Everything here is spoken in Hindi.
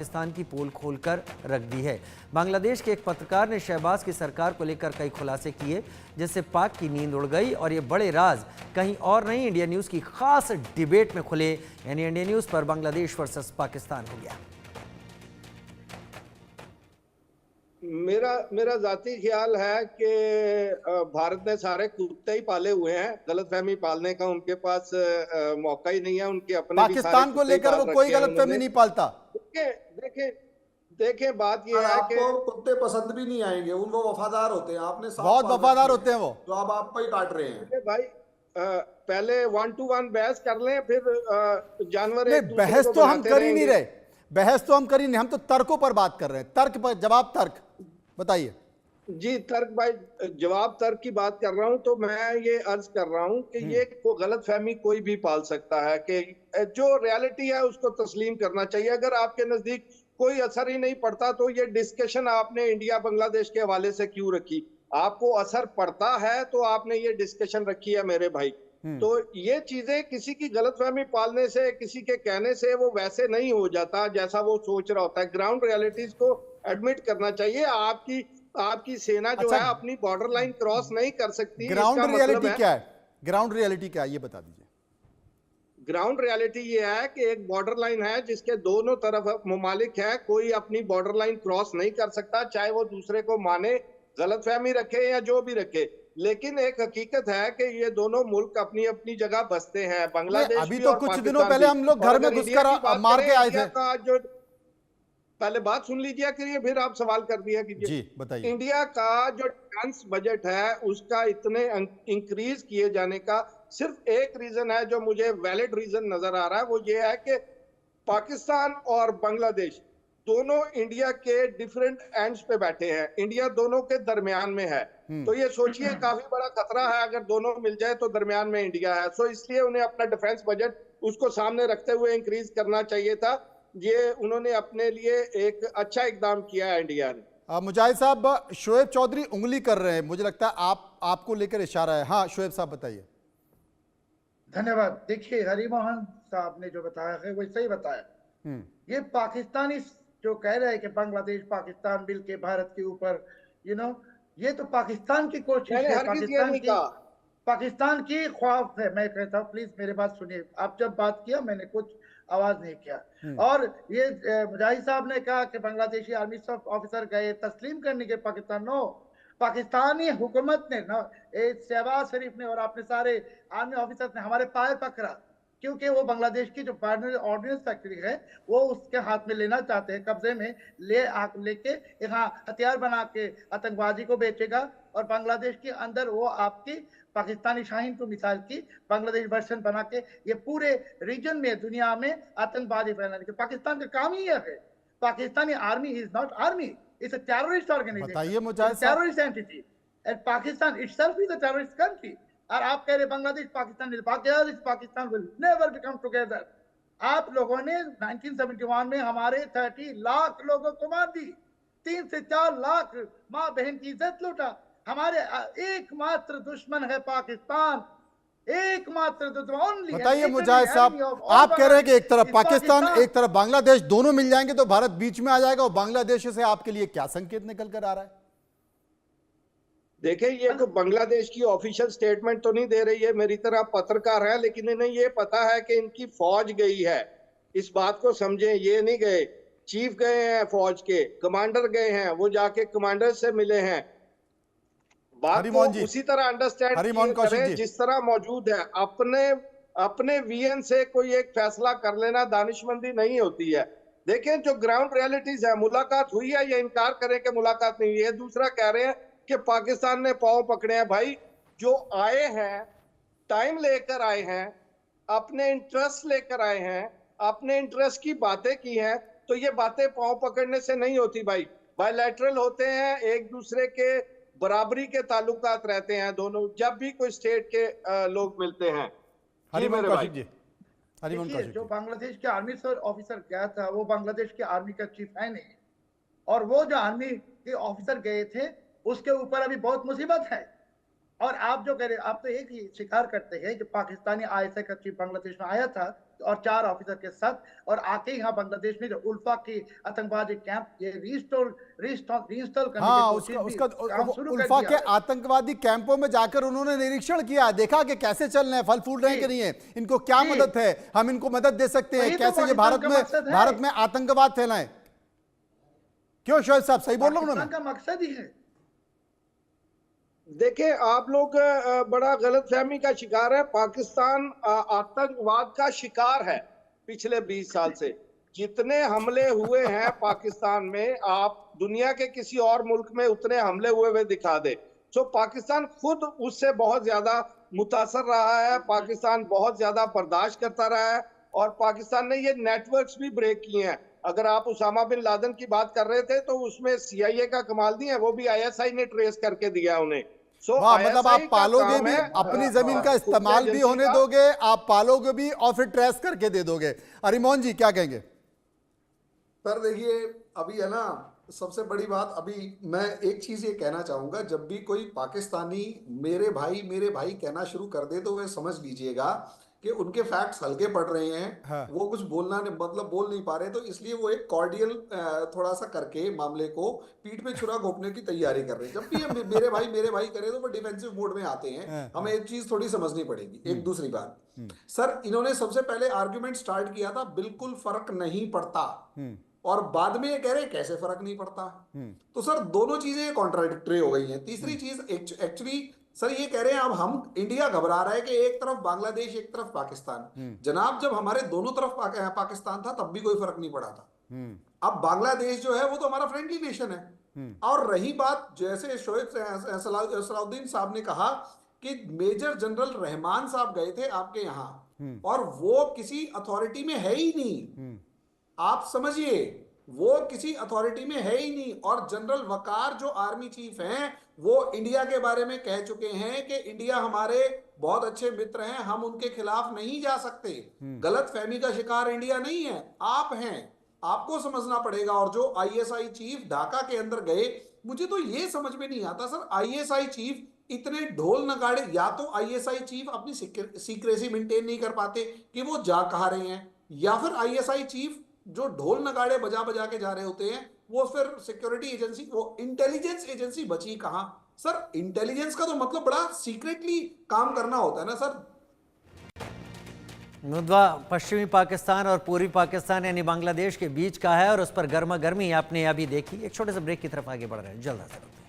पाकिस्तान की पोल खोलकर रख दी है। बांग्लादेश के एक पत्रकार ने शहबाज की सरकार को लेकर कई खुलासे किए, जिससे पाक की नींद उड़ गई और ये बड़े राज कहीं और नहीं इंडिया न्यूज़ की खास डिबेट में खुले, यानी इंडिया न्यूज़ पर बांग्लादेश वर्सेस पाकिस्तान हो गया। मेरा जाती ख्याल है कि भारत ने सारे कुत्ते ही पाले हुए हैं, गलतफहमी पालने का उनके पास मौका ही नहीं है। उनके अपने भी सारे पाकिस्तान को लेकर वो कोई गलतफहमी नहीं पालता। देखें बात ये है कि आपको कुत्ते पसंद भी नहीं आएंगे, वो वफादार होते हैं। आपने साफ बहुत बात वफादार रखी है, होते हैं वो, जो आप पर ही काट रहे हैं। भाई पहले 1-to-1 बहस कर लें, फिर जानवर नहीं एक दूसरे बहस को तो हम बनाते कर ही नहीं रहेंगे। रहे, बहस तो हम कर ही नहीं, हम तो तर्कों पर बात कर रहे हैं। तर्क पर जवाब, तर्क बताइए। जी तर्क भाई, जवाब तर्क की बात कर रहा हूं, तो मैं ये अर्ज कर रहा हूं कि ये गलत फहमी कोई भी पाल सकता है कि जो रियलिटी है उसको तस्लीम करना चाहिए। अगर आपके नजदीक कोई असर ही नहीं पड़ता तो ये डिस्कशन आपने इंडिया बांग्लादेश के हवाले से क्यों रखी? आपको असर पड़ता है तो आपने ये डिस्कशन रखी है मेरे भाई। तो ये चीजें किसी की गलतफहमी पालने से, किसी के कहने से वो वैसे नहीं हो जाता जैसा वो सोच रहा होता है। ग्राउंड रियलिटीज को एडमिट करना चाहिए। आपकी सेना जो है अपनी बॉर्डर लाइन क्रॉस नहीं कर सकती। ग्राउंड इसका रियलिटी मतलब क्या है? ग्राउंड रियलिटी क्या है ये बता दीजिए। ग्राउंड रियलिटी ये है कि एक बॉर्डर लाइन है जिसके दोनों तरफ ममालिक है, कोई अपनी बॉर्डर लाइन क्रॉस नहीं कर सकता, चाहे वो दूसरे को माने, गलतफहमी रखे या जो भी रखे। लेकिन एक हकीकत है कि ये दोनों मुल्क अपनी अपनी जगह बसते हैं, बांग्लादेश अभी भी तो और कुछ पाकिस्तान दिनों पहले भी। हम लोग और घर में अगर इंडिया घुसकर की बात मार करें, के आए इंडिया थे। का जो पहले बात सुन लीजिए, करिए फिर आप सवाल कर दिया कीजिए। जी बताइए। इंडिया का जो डिफेंस बजट है उसका इतने इंक्रीज किए जाने का सिर्फ एक रीजन है जो मुझे वैलिड रीजन नजर आ रहा है, वो ये है कि पाकिस्तान और बांग्लादेश दोनों इंडिया के डिफरेंट एंड्स पे बैठे हैं, इंडिया दोनों के दरमियान में है। तो ये सोचिए काफी बड़ा खतरा है अगर दोनों मिल जाए तो दरमियान में इंडिया है। सो इसलिए उन्हें अपना डिफेंस बजट उसको सामने रखते हुए इंक्रीज करना चाहिए था। ये उन्होंने अपने लिए एक अच्छा इकदाम किया है इंडिया ने। मुजाहिद साहब, शोएब चौधरी उंगली कर रहे हैं, मुझे लगता है आपको लेकर इशारा है। हाँ शोएब साहब बताइए। धन्यवाद। देखिए, हरिमोहन साहब ने जो बताया है वो सही बताया। ये पाकिस्तानी जो कह रहे हैं कि बांग्लादेश पाकिस्तान मिल के भारत के ऊपर ये तो पाकिस्तान की कोशिश है, पाकिस्तान की ख्वाब है। मैं कहता हूँ प्लीज मेरे बात सुनिए। आप जब बात किया मैंने कुछ आवाज नहीं किया। और ये मुजाहिद साहब ने कहा कि बांग्लादेशी आर्मी सब ऑफिसर गए तस्लीम करने के पाकिस्तान। नो, पाकिस्तानी हुकूमत ने शहबाज शरीफ ने और अपने सारे आर्मी ऑफिसर्स ने हमारे पैर पकड़ा, क्योंकि वो बांग्लादेश की जो ऑर्डिनेंस फैक्ट्री है वो उसके हाथ में लेना चाहते हैं, कब्जे में लेके यहाँ हथियार बना के आतंकवादी को बेचेगा। और बांग्लादेश के अंदर वो आपकी पाकिस्तानी शाहीन को मिसाल की बांग्लादेश वर्जन बना के ये पूरे रीजन में, दुनिया में आतंकवादी फैलाने के पाकिस्तान का काम ही है। Pakistani army is not army, it's a terrorist organization, बताइए मुजाहिद साहब। Terrorist entity, and Pakistan itself is a terrorist country. और आप कह रहे Bangladesh Pakistan will never become together. आप लोगों ने 1971 में हमारे 30 लाख लोगों को मार दी, 3 से 4 लाख माँ बहन की इज्जत लूटा। हमारे एकमात्र दुश्मन है पाकिस्तान, एकमात्र दुश्मन। बताइए मुजाहिद साहब, आप कह रहे हैं कि एक तरफ पाकिस्तान एक तरफ बांग्लादेश, दोनों मिल जाएंगे तो भारत बीच में आ जाएगा, और बांग्लादेश से आपके लिए क्या संकेत निकल कर आ रहा है? देखिए, ये तो बांग्लादेश की ऑफिशियल स्टेटमेंट तो नहीं दे रही है, मेरी तरह पत्रकार है, लेकिन इन्हें ये पता है कि इनकी फौज गई है। इस बात को समझें, ये नहीं गए, चीफ गए हैं, फौज के कमांडर गए हैं, वो जाके कमांडर से मिले हैं। बात को उसी तरह अंडरस्टैंड करें जिस तरह मौजूद है। अपने वीएन से कोई एक फैसला कर लेना दानिशमंदी नहीं होती है। देखें जो ग्राउंड रियलिटीज है, मुलाकात हुई है, ये इनकार करें कि मुलाकात नहीं हुई है। दूसरा कह रहे हैं कि पाकिस्तान ने पांव पकड़े हैं। भाई जो आए हैं, टाइम लेकर आए हैं, अपने इंटरेस्ट लेकर आए हैं, अपने इंटरेस्ट की बातें की हैं, तो ये बातें पांव पकड़ने से नहीं होती भाई। बायलैटरल होते हैं, एक दूसरे के बराबरी के ताल्लुकात रहते हैं दोनों, जब भी कोई स्टेट के लोग मिलते हैं। हरिमोहन कौशिक जी, जो बांग्लादेश के आर्मी ऑफिसर गया था वो बांग्लादेश के आर्मी का चीफ है नहीं, और वो जो आर्मी के ऑफिसर गए थे उसके ऊपर अभी बहुत मुसीबत है। और आप जो कह रहे, आप तो एक ही स्वीकार करते हैं कि पाकिस्तानी ISI का चीफ बांग्लादेश में आया था और 4 ऑफिसर के साथ, और आके यहाँ बांग्लादेश में जो उल्फा की आतंकवादी कैंप ये रीइंस्टॉल करने हाँ, की कोशिश भी उसका काम शुरू कर उल्फा दिया के है। आतंकवादी कैंपों में जाकर उन्होंने निरीक्षण किया, देखा कि कैसे चल रहे हैं, फल फूल रहे हैं कि नहीं है, इनको क्या मदद है, हम इनको मदद दे सकते हैं, वही तो कैसे ये पाकिस्तान का भारत मकसद में है। आतंकवाद फैलाएं। क्यों शोएब साहब, सही बोल रहा हूं ना मैं? पाकिस्तान का मकसद ही है। देखिए आप लोग बड़ा गलतफहमी का शिकार है। पाकिस्तान आतंकवाद का शिकार है पिछले 20 साल से। जितने हमले हुए हैं पाकिस्तान में, आप दुनिया के किसी और मुल्क में उतने हमले हुए दिखा दे। सो पाकिस्तान खुद उससे बहुत ज्यादा मुतासर रहा है, पाकिस्तान बहुत ज्यादा बर्दाश्त करता रहा है, और पाकिस्तान ने ये नेटवर्क्स भी ब्रेक किए हैं। अगर आप उसामा बिन लादेन की बात कर रहे थे तो उसमें CIA का कमाल नहीं है, वो भी ISI ने ट्रेस करके दिया उन्हें। वाह, मतलब आप ISI का पालोगे काम भी, है, अपनी जमीन का खुफिया इस्तेमाल भी एजेंसी होने का। दोगे, आप पालोगे भी और फिर ट्रेस करके दे दोगे। अरिमोहन जी क्या कहेंगे? सर देखिए, अभी है ना, सबसे बड़ी बात, अभी मैं एक चीज ये कहना चाहूंगा, जब भी कोई पाकिस्तानी मेरे भाई कहना शुरू कर दे तो वे समझ लीजिएगा कि उनके फैक्ट्स हल्के पड़ रहे हैं। हाँ। वो कुछ मतलब बोल नहीं पा रहे, तो इसलिए वो एक कॉर्डियल थोड़ा सा करके मामले को पीठ पे छुरा घोंपने की तैयारी कर रहे हैं। जब भी हम मेरे भाई करे तो वो डिफेंसिव मोड में आते हैं। हमें एक चीज थोड़ी समझनी पड़ेगी। एक दूसरी बात, सर इन्होंने सबसे पहले आर्ग्यूमेंट स्टार्ट किया था बिल्कुल फर्क नहीं पड़ता, और बाद में ये कह रहे हैं कैसे फर्क नहीं पड़ता। तो सर दोनों चीजें कॉन्ट्राडिक्टरी हो गई हैं। तीसरी चीज, एक्चुअली सर ये कह रहे हैं अब हम, इंडिया घबरा रहा है कि एक तरफ बांग्लादेश एक तरफ पाकिस्तान। जनाब जब हमारे दोनों तरफ पाकिस्तान था तब भी कोई फर्क नहीं पड़ा था। अब बांग्लादेश जो है वो तो हमारा फ्रेंडली नेशन है। और रही बात, जैसे शोएब सलाउद्दीन साहब ने कहा कि मेजर जनरल रहमान साहब गए थे आपके यहाँ, और वो किसी अथॉरिटी में है ही नहीं। आप समझिए, वो किसी अथॉरिटी में है ही नहीं। और जनरल वकार जो आर्मी चीफ हैं, वो इंडिया के बारे में कह चुके हैं कि इंडिया हमारे बहुत अच्छे मित्र हैं, हम उनके खिलाफ नहीं जा सकते। गलत फहमी का शिकार इंडिया नहीं है, आप हैं, आपको समझना पड़ेगा। और जो ISI चीफ ढाका के अंदर गए, मुझे तो ये समझ में नहीं आता सर, ISI चीफ इतने ढोल नगाड़े, या तो ISI चीफ अपनी सीक्रेसी मेंटेन नहीं कर पाते कि वो जा कहाँ रहे हैं, या फिर ISI चीफ जो ढोल नगाड़े बजा बजा के जा रहे होते हैं, वो फिर सिक्योरिटी एजेंसी, वो इंटेलिजेंस एजेंसी बची कहां। सर इंटेलिजेंस का तो मतलब बड़ा सीक्रेटली काम करना होता है ना सर। मुद्दा पश्चिमी पाकिस्तान और पूर्वी पाकिस्तान यानी बांग्लादेश के बीच का है और उस पर गर्मा गर्मी आपने अभी देखी। एक छोटे से ब्रेक की तरफ आगे बढ़ रहे हैं, जल्द हाजिर होते हैं।